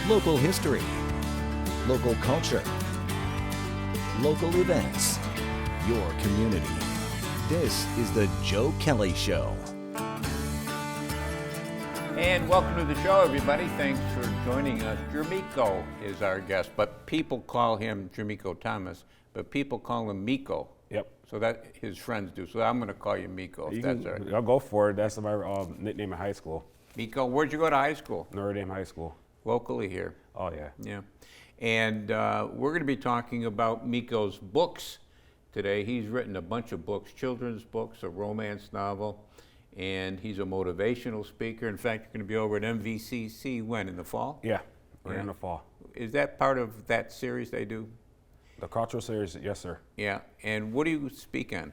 local history, local culture, local events, your community. This is the Joe Kelly Show. And welcome to the show, everybody. Thanks for joining us. Jermiko is our guest, but people call him Jermiko Thomas, but people call him Miko. Yep. So that his friends do. So I'm going to call you Miko, if that's all right. I'll go for it. That's my nickname in high school. Miko, where'd you go to high school? Notre Dame High School. Locally here. Oh, yeah. Yeah. And we're going to be talking about Miko's books today. He's written a bunch of books, children's books, a romance novel, and he's a motivational speaker. In fact, you're going to be over at MVCC when, in the fall? Yeah, in the fall. Is that part of that series they do? The cultural series, yes, sir. Yeah. And what do you speak on?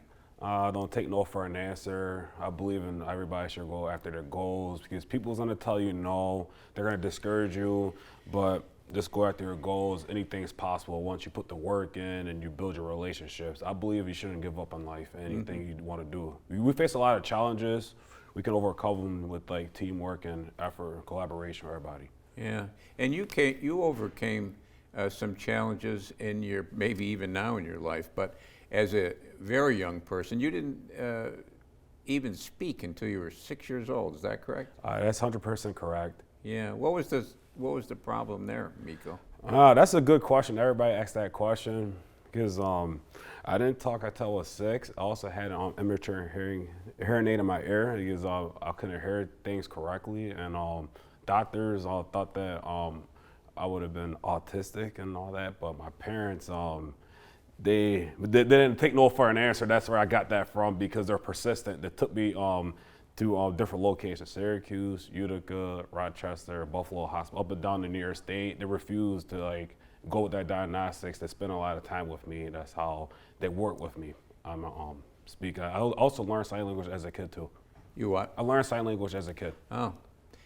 Don't take no for an answer. I believe in everybody should go after their goals because people's going to tell you no. They're going to discourage you, but just go after your goals. Anything's possible once you put the work in and you build your relationships. I believe you shouldn't give up on life, anything you want to do. We face a lot of challenges. We can overcome them with like teamwork and effort and collaboration with everybody. Yeah. And you overcame some challenges in your, maybe even now in your life, but as a very young person, you didn't even speak until you were 6 years old. Is that correct? That's 100% correct. Yeah. What was the problem there, Miko? That's a good question. Everybody asks that question because I didn't talk until I was 6. I also had an immature hearing aid in my ear because I couldn't hear things correctly, and doctors all thought that I would have been autistic and all that, but my parents they didn't take no for an answer. That's where I got that from because they're persistent. They took me to different locations: Syracuse, Utica, Rochester, Buffalo Hospital, up and down to New York State. They refused to go with that diagnostics. They spent a lot of time with me. That's how they work with me. I'm a speaker. I also learned sign language as a kid too. You what? I learned sign language as a kid. Oh.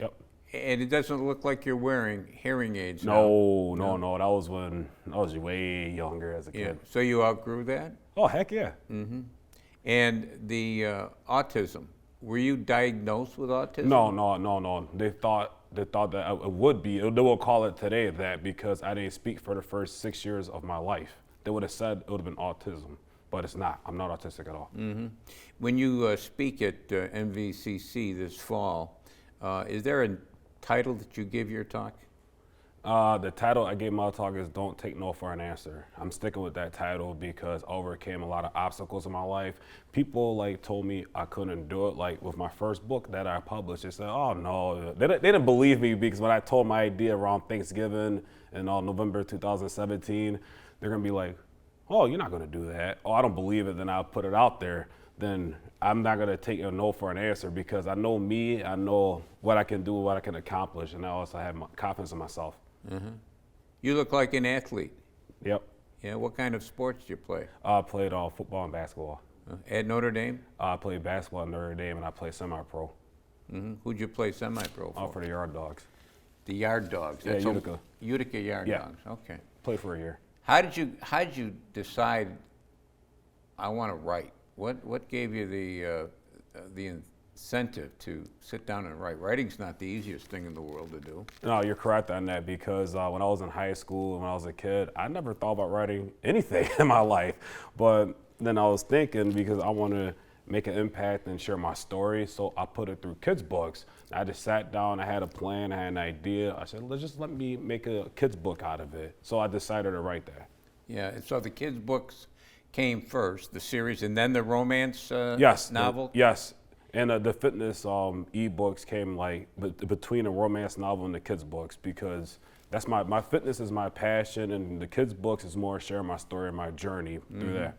Yep. And it doesn't look like you're wearing hearing aids now. No. That was when I was way younger as a kid. Yeah. So you outgrew that? Oh, heck yeah. Mm-hmm. And the autism, were you diagnosed with autism? No. They thought that it would be. They will call it today that because I didn't speak for the first 6 years of my life. They would have said it would have been autism, but it's not. I'm not autistic at all. Mm-hmm. When you speak at MVCC this fall, is there a title that you give your talk? The title I gave my talk is "Don't Take No for an Answer." I'm sticking with that title because I overcame a lot of obstacles in my life. People told me I couldn't do it. Like with my first book that I published, they said, "Oh no," they didn't believe me because when I told my idea around Thanksgiving in November 2017, they're gonna be like, "Oh, you're not gonna do that." Oh, I don't believe it. Then I'll put it out there. Then I'm not gonna take a no for an answer because I know me. I know what I can do, what I can accomplish, and I also have confidence in myself. Mm-hmm. You look like an athlete. Yep. Yeah. What kind of sports do you play? I played football and basketball. At Notre Dame? I played basketball at Notre Dame, and I played semi-pro. Mm-hmm. Who'd you play semi-pro for? For the Yard Dogs. The Yard Dogs. Yeah, Utica. Utica Yard Dogs. Okay. Played for a year. How did you decide? I want to write. What gave you the incentive to sit down and write? Writing's not the easiest thing in the world to do. No, you're correct on that because when I was in high school and when I was a kid, I never thought about writing anything in my life. But then I was thinking because I want to make an impact and share my story, so I put it through kids' books. I just sat down, I had a plan, I had an idea. I said, let me make a kids' book out of it. So I decided to write that. Yeah, and so the kids' books came first, the series, and then the romance novel? Yes. And the fitness e-books came between the romance novel and the kids' books because that's my fitness is my passion, and the kids' books is more sharing my story and my journey through that.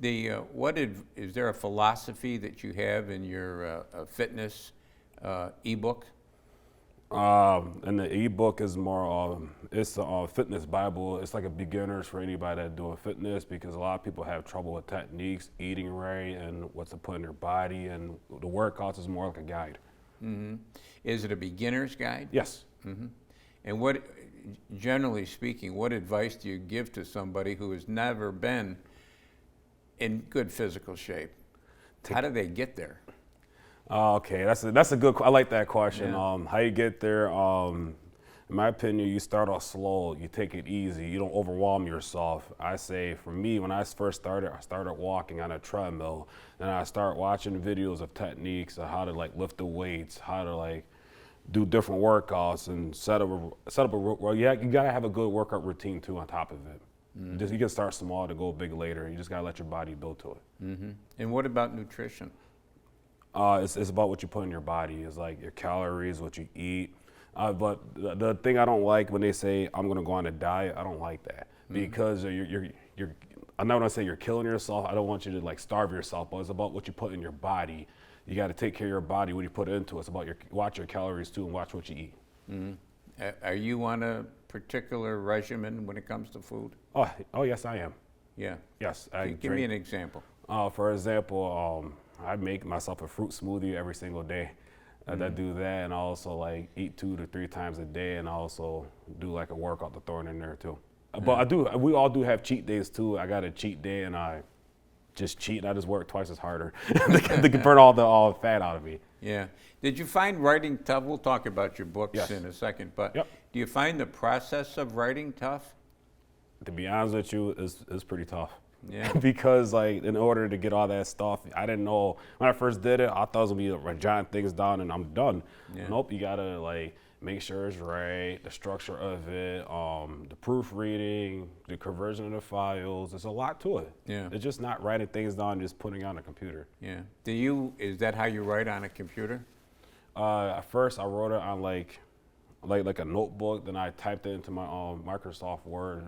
Is there a philosophy that you have in your fitness ebook? And the ebook is more, it's a fitness Bible. It's like a beginners for anybody that's doing fitness because a lot of people have trouble with techniques, eating right, and what to put in their body. And the workouts is more like a guide. Mm-hmm. Is it a beginner's guide? Yes. Mm-hmm. And generally speaking, what advice do you give to somebody who has never been in good physical shape? How do they get there? Okay, that's a good. I like that question. Yeah. How you get there? In my opinion, you start off slow, you take it easy, you don't overwhelm yourself. I say, for me, when I first started, I started walking on a treadmill, and I start watching videos of techniques of how to like lift the weights, how to like do different workouts, and set up well, you gotta have a good workout routine too on top of it. Just you can start small to go big later. You just gotta let your body build to it. And what about nutrition? It's about what you put in your body. It's like your calories, what you eat. But the thing I don't like when they say I'm gonna go on a diet, I don't like that because you're I'm not gonna say you're killing yourself. I don't want you to like starve yourself, but it's about what you put in your body. You got to take care of your body, what you put into it. It's about watch your calories too and watch what you eat. Are you on a particular regimen when it comes to food? Oh yes, I am. Yeah. Yes. Give me an example. For example, I make myself a fruit smoothie every single day. I do that, and I also like eat 2 to 3 times a day, and I also do like a workout to throw it in there too. But we all do have cheat days too. I got a cheat day, and I just cheat, and I just work twice as harder to burn all the fat out of me. Yeah. Did you find writing tough? We'll talk about your books in a second, but do you find the process of writing tough? To be honest with you, it's pretty tough. Yeah. Because like in order to get all that stuff, I didn't know when I first did it. I thought it was gonna be like jotting things down and I'm done. Yeah. Nope, you gotta like make sure it's right, the structure of it, the proofreading, the conversion of the files. There's a lot to it. Yeah. It's just not writing things down, just putting it on a computer. Yeah. Is that how you write on a computer? At first, I wrote it on like a notebook. Then I typed it into my Microsoft Word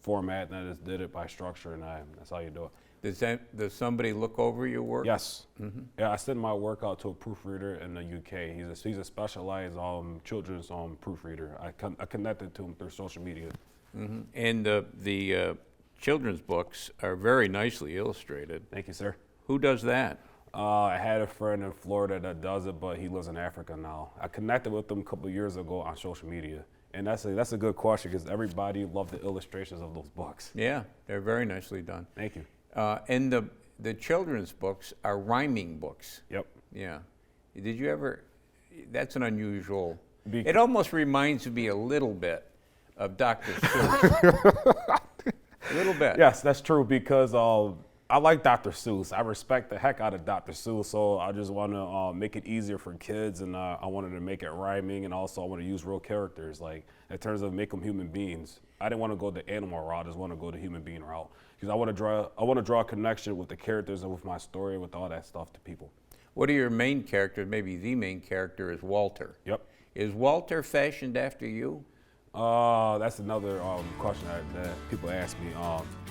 format, and I just did it by structure, and that's how you do it. Does somebody look over your work? Yes. Yeah, I send my work out to a proofreader in the UK. He's a specialized children's proofreader. I connected to him through social media. And the children's books are very nicely illustrated. Thank you, sir. Who does that? I had a friend in Florida that does it, but he lives in Africa now. I connected with him a couple years ago on social media. And that's a good question because everybody loved the illustrations of those books. Yeah, they're very nicely done. Thank you. And the children's books are rhyming books. Yep. Yeah. Did you ever? That's an unusual. It almost reminds me a little bit of Dr. Seuss. A little bit. Yes, that's true because I like Dr. Seuss. I respect the heck out of Dr. Seuss, so I just want to make it easier for kids, and I wanted to make it rhyming, and also I want to use real characters, like in terms of make them human beings. I didn't want to go the animal route. I just want to go the human being route because I want to draw a connection with the characters and with my story, with all that stuff to people. What are your main characters? Maybe the main character is Walter. Yep. Is Walter fashioned after you? That's another question that people ask me.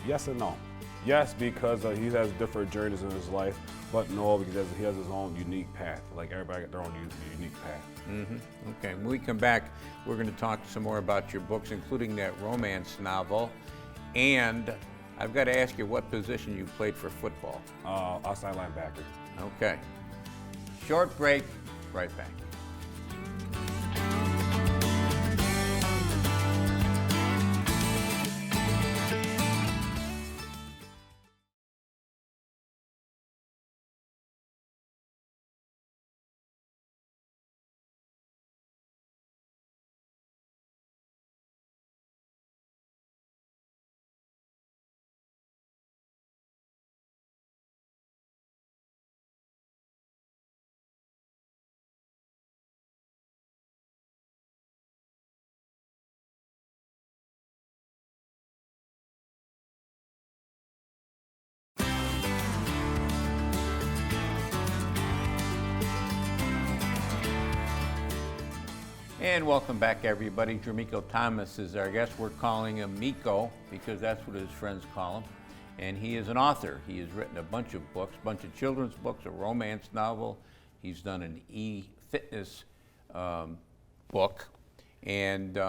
Yes and no. Yes, because he has different journeys in his life, but no, because he has his own unique path. Like everybody got their own unique path. Okay, when we come back, we're going to talk some more about your books, including that romance novel. And I've got to ask you what position you played for football. Outside linebacker. Okay. Short break, right back. And welcome back, everybody. Jermiko Thomas is our guest. We're calling him Miko because that's what his friends call him. And he is an author. He has written a bunch of books, a bunch of children's books, a romance novel. He's done an e-fitness book. And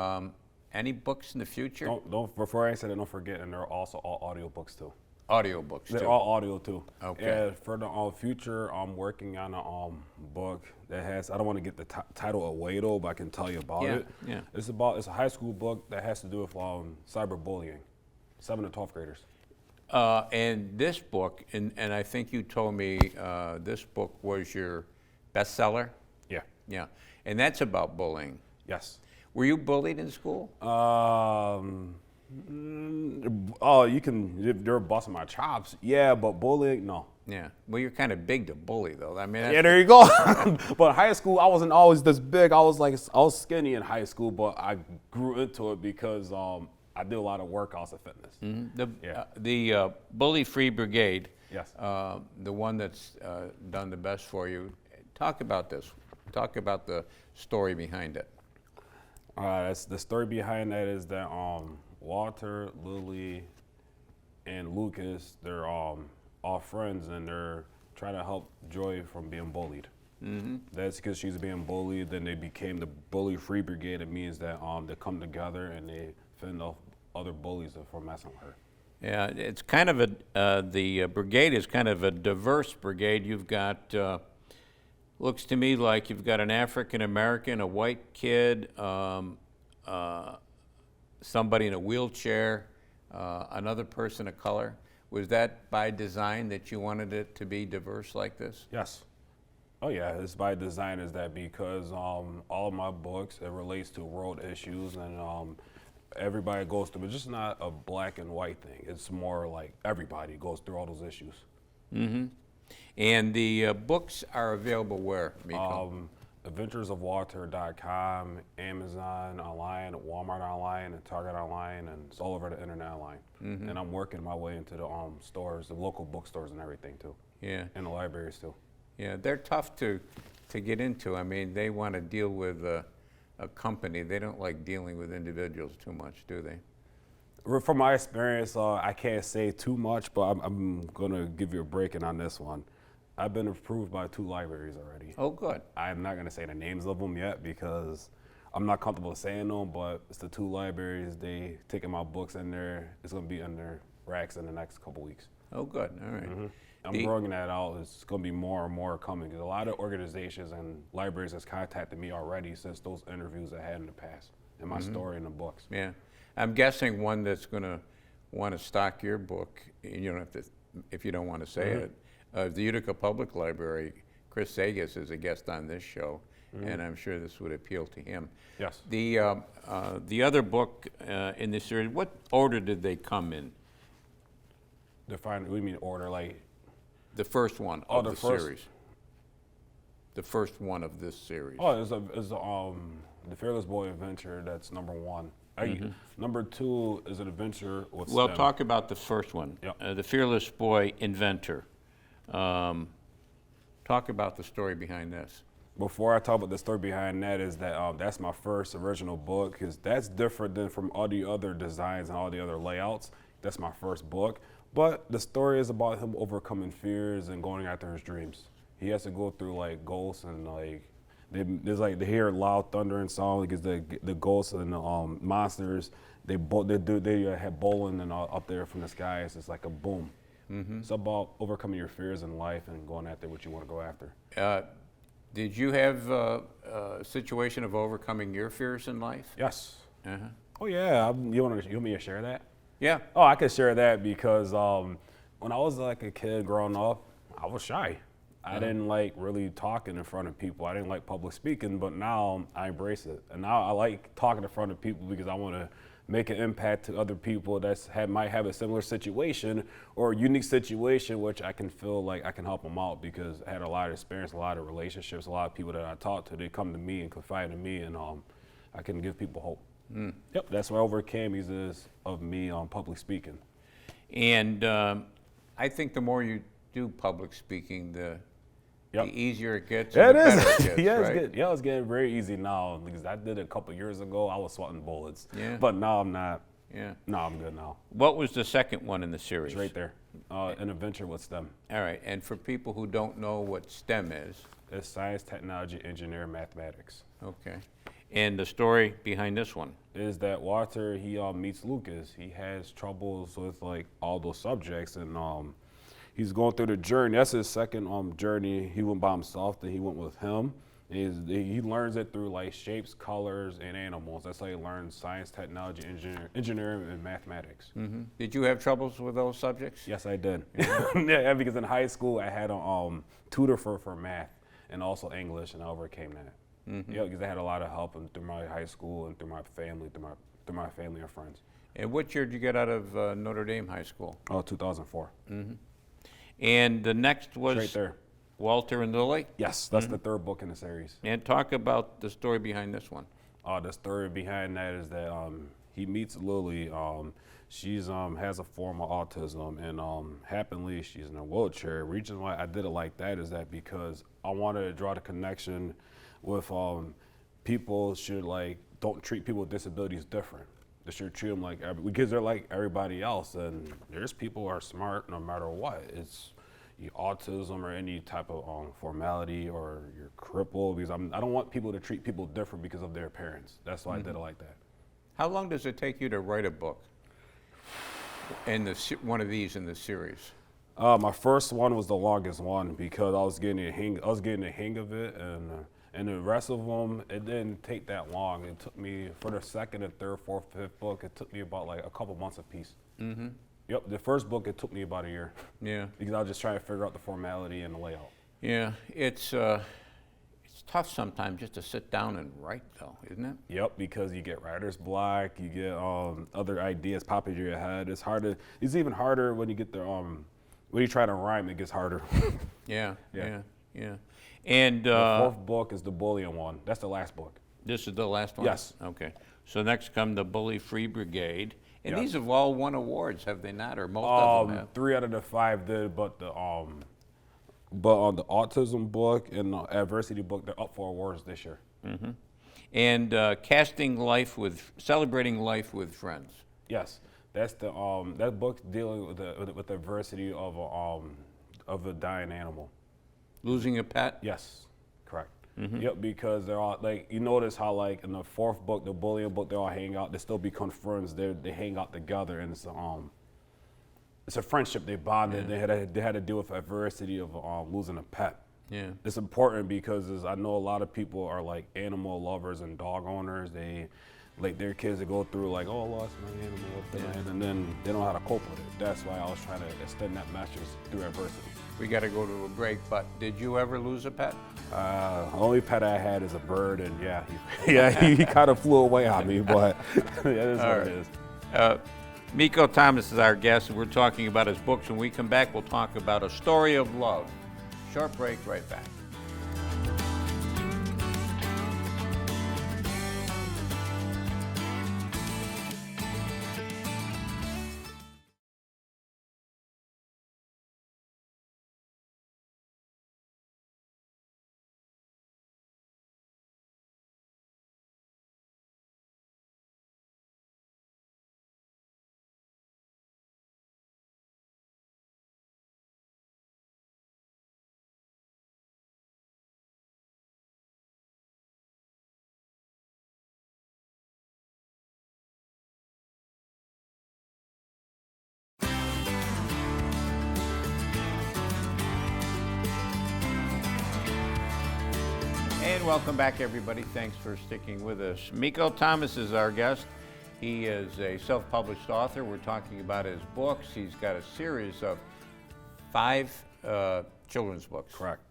any books in the future? Don't before I say that, don't forget, and they're also all audio books too. Audio books They're too. all audio too. Okay. And for the future, I'm working on a book that has, I don't want to get the title away though, but I can tell you about it. Yeah. It's a high school book that has to do with cyberbullying, 7th to 12th graders. And this book, and I think you told me this book was your bestseller? Yeah. Yeah. And that's about bullying. Yes. Were you bullied in school? They're busting my chops. Yeah, but bullying, no. Yeah. Well, you're kind of big to bully, though. I mean, Yeah, there you go. But in high school, I wasn't always this big. I was skinny in high school, but I grew into it because I did a lot of workouts and fitness. The Bully Free Brigade, Yes. the one that's done the best for you. Talk about this. Talk about the story behind it. That's the story behind that is that Walter, Lily, and Lucas, they're all friends, and they're trying to help Joy from being bullied. Mm-hmm. That's because she's being bullied. Then they became the Bully Free Brigade. It means that they come together and they fend off other bullies from messing with her. Yeah, it's kind of the brigade is kind of a diverse brigade. You've got, looks to me like you've got an African American, a white kid, somebody in a wheelchair, another person of color. Was that by design that you wanted it to be diverse like this? Yes. Oh yeah, it's by design is that because all of my books, it relates to world issues and everybody goes through, but just not a black and white thing. It's more like everybody goes through all those issues. Mm-hmm. And the books are available where, Miko? AdventuresOfWalter.com, Amazon online, Walmart online, and Target online, and it's all over the internet online. Mm-hmm. And I'm working my way into the stores, the local bookstores and everything too. Yeah. And the libraries too. Yeah, they're tough to get into. I mean, they want to deal with a company. They don't like dealing with individuals too much, do they? From my experience, I can't say too much, but I'm going to give you a break-in on this one. I've been approved by 2 libraries already. Oh, good. I'm not going to say the names of them yet because I'm not comfortable saying them, but it's the 2 libraries. They taking my books in there. It's going to be in their racks in the next couple weeks. Oh, good. All right. Mm-hmm. I'm growing that out. It's going to be more and more coming because a lot of organizations and libraries has contacted me already since those interviews I had in the past and my story in the books. Yeah. I'm guessing one that's going to want to stock your book, you don't have to, if you don't want to say it, the Utica Public Library, Chris Sagas is a guest on this show, and I'm sure this would appeal to him. Yes. The other book in this series, what order did they come in? Define, what do you mean order? Like the first one of the series. The first one of this series. Oh, it's the Fearless Boy Adventure. That's number 1. Number 2 is an adventure with Well, STEM. talk about the first one, Yep. The Fearless Boy Inventor. Talk about the story behind this. Before I talk about the story behind that is that that's my first original book because that's different than from all the other designs and all the other layouts. That's my first book. But the story is about him overcoming fears and going after his dreams. He has to go through like ghosts and like they hear loud thunder and sound because the ghosts and the monsters they have bowling and up there from the skies. It's like a boom. Mm-hmm. It's about overcoming your fears in life and going after what you want to go after. Did you have a situation of overcoming your fears in life? Yes. Uh-huh. Oh yeah. You want me to share that? Yeah. Oh, I could share that because when I was like a kid growing up, I was shy. I didn't like really talking in front of people. I didn't like public speaking, but now I embrace it. And now I like talking in front of people because I want to make an impact to other people that might have a similar situation or a unique situation, which I can feel like I can help them out because I had a lot of experience, a lot of relationships, a lot of people that I talk to, they come to me and confide in me, and I can give people hope. Yep, that's what I overcame is of me on public speaking. And I think the more you do public speaking, the easier it gets, and the better it gets, yeah, right? It's getting very easy now because I did it a couple years ago. I was sweating bullets, but now I'm not. Yeah. No, I'm good now. What was the second one in the series? It's right there, an adventure with STEM. All right, and for people who don't know what STEM is. It's science, technology, engineering, mathematics. Okay. And the story behind this one? Is that Walter, he meets Lucas. He has troubles with like all those subjects and he's going through the journey. That's his second journey. He went by himself, then he went with him. He learns it through like shapes, colors, and animals. That's how he learns science, technology, engineering, and mathematics. Mm-hmm. Did you have troubles with those subjects? Yes, I did. Yeah, because in high school I had a tutor for math and also English, and I overcame that. Yeah, because I had a lot of help through my high school and through my family, through my family and friends. And what year did you get out of Notre Dame High School? Oh, 2004. And the next was Straight there. Walter and Lily? Yes, that's the third book in the series. And talk about the story behind this one. The story behind that is that he meets Lily. She's has a form of autism, and happily she's in a wheelchair. The reason why I did it like that is that because I wanted to draw the connection with people should don't treat people with disabilities different. They should treat them because they're like everybody else, and there's people who are smart no matter what. It's autism or any type of formality, or you're crippled, because I don't want people to treat people different because of their appearance. That's why I did it like that. How long does it take you to write a book? And one of these in the series? My first one was the longest one because I was getting the hang of it, and the rest of them, it didn't take that long. It took me, for the second and third, fourth, fifth book, it took me about a couple months apiece. Yep, the first book, it took me about a year. Yeah. Because I was just trying to figure out the formality and the layout. Yeah, it's tough sometimes just to sit down and write, though, isn't it? Yep, because you get writer's block, you get other ideas pop into your head. It's even harder when you get when you try to rhyme, it gets harder. Yeah. And the fourth book is the bullying one. That's the last book. This is the last one? Yes. Okay. So next come the Bully Free Brigade. And Yes. these have all won awards, have they not? Or most of them have? 3 out of the 5 did, but on the autism book and the adversity book, they're up for awards this year. And celebrating life with friends. Yes, that's that book's dealing with the adversity of a dying animal. Losing a pet? Yes, correct. Yep, because they're all you notice how in the fourth book, the bullying book, they all hang out. They still become friends. They hang out together, and it's a friendship. They bonded. Yeah. They had to deal with adversity of losing a pet. Yeah. It's important because I know a lot of people are animal lovers and dog owners. They their kids that go through I lost my animal, and then they don't know how to cope with it. That's why I was trying to extend that message through adversity. We got to go to a break, but did you ever lose a pet? The only pet I had is a bird, and he kind of flew away on me, but that is what it is. Miko Thomas is our guest, and we're talking about his books. When we come back, we'll talk about A Story of Love. Short break, right back. And welcome back, everybody. Thanks for sticking with us. Miko Thomas is our guest. He is a self-published author. We're talking about his books. He's got a series of 5 children's books. Correct.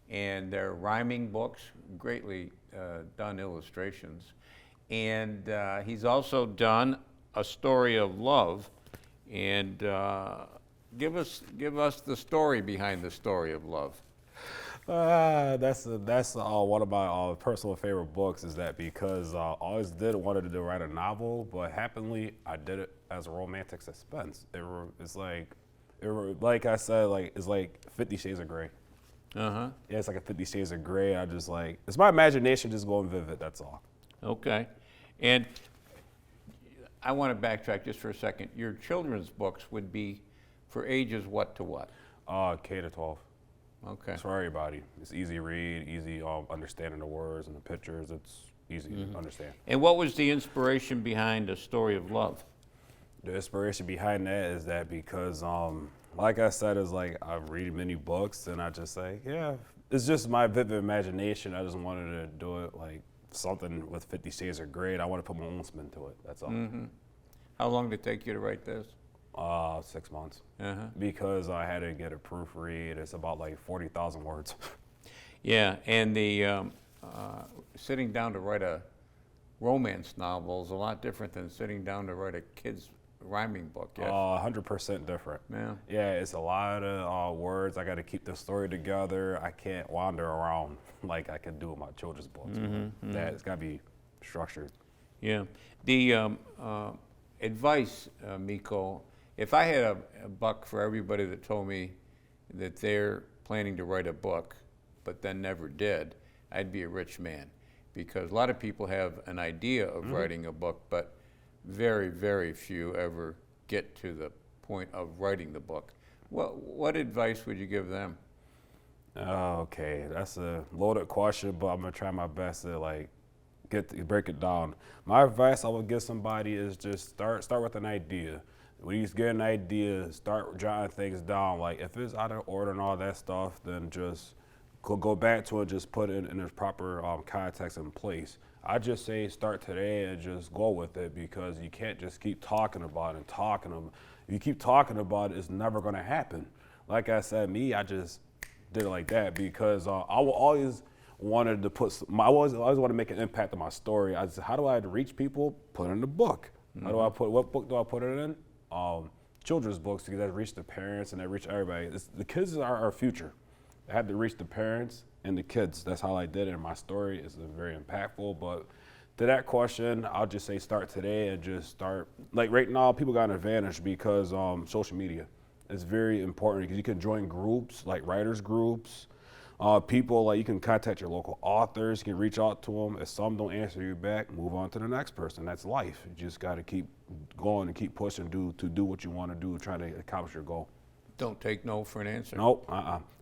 And they're rhyming books, greatly done illustrations. And he's also done A Story of Love. And give us the story behind The Story of Love. That's one of my personal favorite books, is that because I always wanted to write a novel, but happily I did it as a romantic suspense. It's like I said, it's like 50 Shades of Grey. Yeah, it's like a 50 Shades of Grey. I just it's my imagination just going vivid, that's all. Okay. And I want to backtrack just for a second. Your children's books would be for ages what to what? K to 12. Okay. It's for everybody. It's easy read, easy understanding the words and the pictures. It's easy to understand. And what was the inspiration behind A Story of Love? The inspiration behind that is that because, like I said, is I read many books and I just say, it's just my vivid imagination. I just wanted to do it something with 50 Shades of Grey. I want to put my own spin to it. That's all. How long did it take you to write this? 6 months. Because I had to get a proofread. It's about 40,000 words. Yeah, and the sitting down to write a romance novel is a lot different than sitting down to write a kid's rhyming book. Yes? 100% different. Yeah. Yeah, it's a lot of words. I got to keep the story together. I can't wander around like I can do with my children's books. It's got to be structured. Yeah. The advice, Miko, if I had a buck for everybody that told me that they're planning to write a book but then never did, I'd be a rich man. Because a lot of people have an idea of writing a book, but very, very few ever get to the point of writing the book. What advice would you give them? Okay, that's a loaded question, but I'm gonna try my best to break it down. My advice I would give somebody is just start with an idea. When you get an idea, start jotting things down. Like if it's out of order and all that stuff, then just go back to it, just put it in its proper context and place. I just say start today and just go with it, because you can't just keep talking about it and talking them. If you keep talking about it, it's never gonna happen. Like I said, I just did it like that because I always wanted to I always want to make an impact on my story. I said, how do I reach people? Put it in the book. How do I what book do I put it in? Children's books, because that reach the parents and that reach everybody. The kids are our future. I had to reach the parents and the kids. That's how I did it. And my story is very impactful. But to that question, I'll just say start today and just start. Like right now, people got an advantage because social media is very important, because you can join groups like writers groups. People, like you can contact your local authors, you can reach out to them. If some don't answer you back, move on to the next person. That's life. You just got to keep going and keep pushing to do what you want to do, trying to accomplish your goal. Don't take no for an answer. Nope,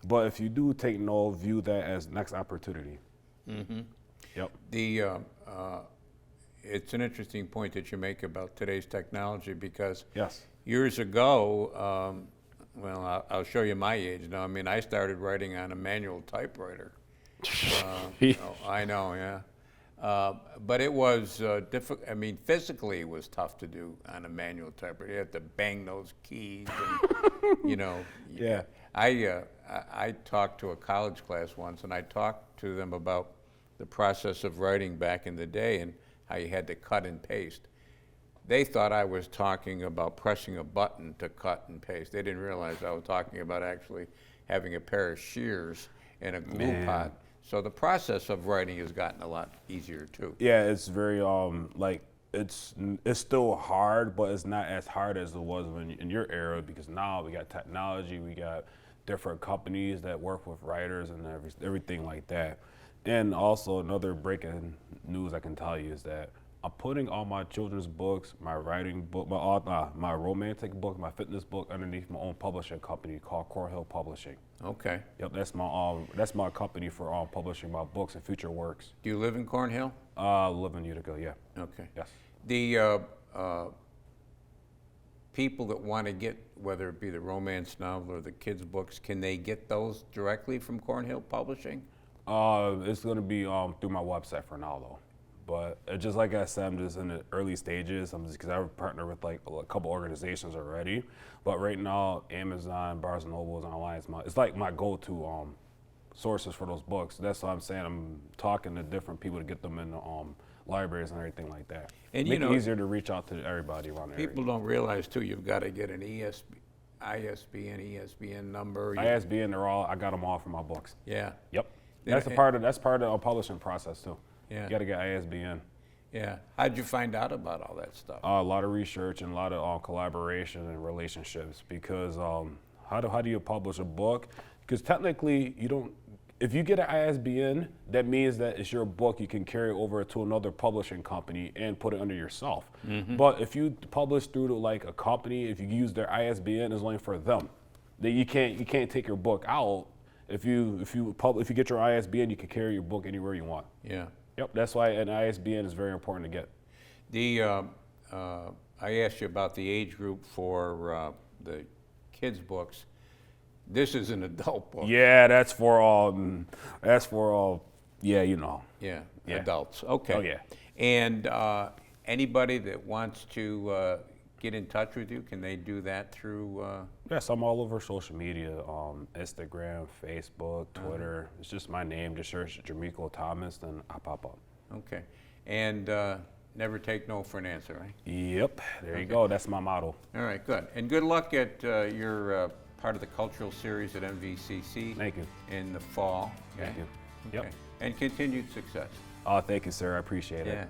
But if you do take no, view that as next opportunity. Yep. It's an interesting point that you make about today's technology, because Yes. years ago, well, I'll show you my age now. I mean, I started writing on a manual typewriter. I know, yeah. But it was difficult. I mean, physically it was tough to do on a manual typewriter. You had to bang those keys, and, Yeah. I talked to a college class once, and I talked to them about the process of writing back in the day and how you had to cut and paste. They thought I was talking about pressing a button to cut and paste. They didn't realize I was talking about actually having a pair of shears and a glue pot. So the process of writing has gotten a lot easier too. Yeah, it's very it's still hard, but it's not as hard as it was in your era, because now we got technology, we got different companies that work with writers and everything like that. And also another breaking news I can tell you is that I'm putting all my children's books, my writing book, my romantic book, my fitness book underneath my own publishing company called Cornhill Publishing. Okay. Yep, that's my company for publishing my books and future works. Do you live in Cornhill? Live in Utica, yeah. Okay. Yes. The people that want to get, whether it be the romance novel or the kids' books, can they get those directly from Cornhill Publishing? It's going to be through my website for now, though. But just like I said, I'm just in the early stages. Because I partner with like a couple organizations already. But right now, Amazon, Barnes & Noble is online. It's like my go-to sources for those books. That's what I'm saying. I'm talking to different people to get them in the libraries and everything like that. And make it easier to reach out to everybody around the area. People don't realize too, you've got to get an ISBN number. ISBN, I got them all for my books. Yeah. Yep. That's part of the publishing process too. Yeah. You got to get ISBN. Yeah. How'd you find out about all that stuff? A lot of research and a lot of collaboration and relationships. Because how do you publish a book? Because technically you don't. If you get an ISBN, that means that it's your book. You can carry it over to another publishing company and put it under yourself. But if you publish through like a company, if you use their ISBN, it's only for them. That you can't take your book out. If you get your ISBN, you can carry your book anywhere you want. Yeah. Yep. That's why an ISBN is very important to get. I asked you about the age group for the kids' books. This is an adult book. Yeah, that's for all. Yeah, you know. Yeah. Yeah. Adults. Okay. Oh yeah. And anybody that wants to get in touch with you, can they do that through? Yes, I'm all over social media, Instagram, Facebook, Twitter. It's just my name. Just search Jermiko Thomas, then I pop up. Okay. And never take no for an answer, right? Yep, there you go. That's my motto. All right, good. And good luck at your part of the cultural series at MVCC. Thank you. In the fall. Okay? Thank you. Okay. Yep. And continued success. Oh, thank you, sir. I appreciate Yeah. it.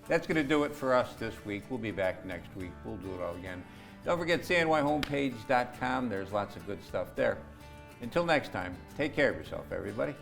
That's going to do it for us this week. We'll be back next week. We'll do it all again. Don't forget CNYhomepage.com. There's lots of good stuff there. Until next time, take care of yourself, everybody.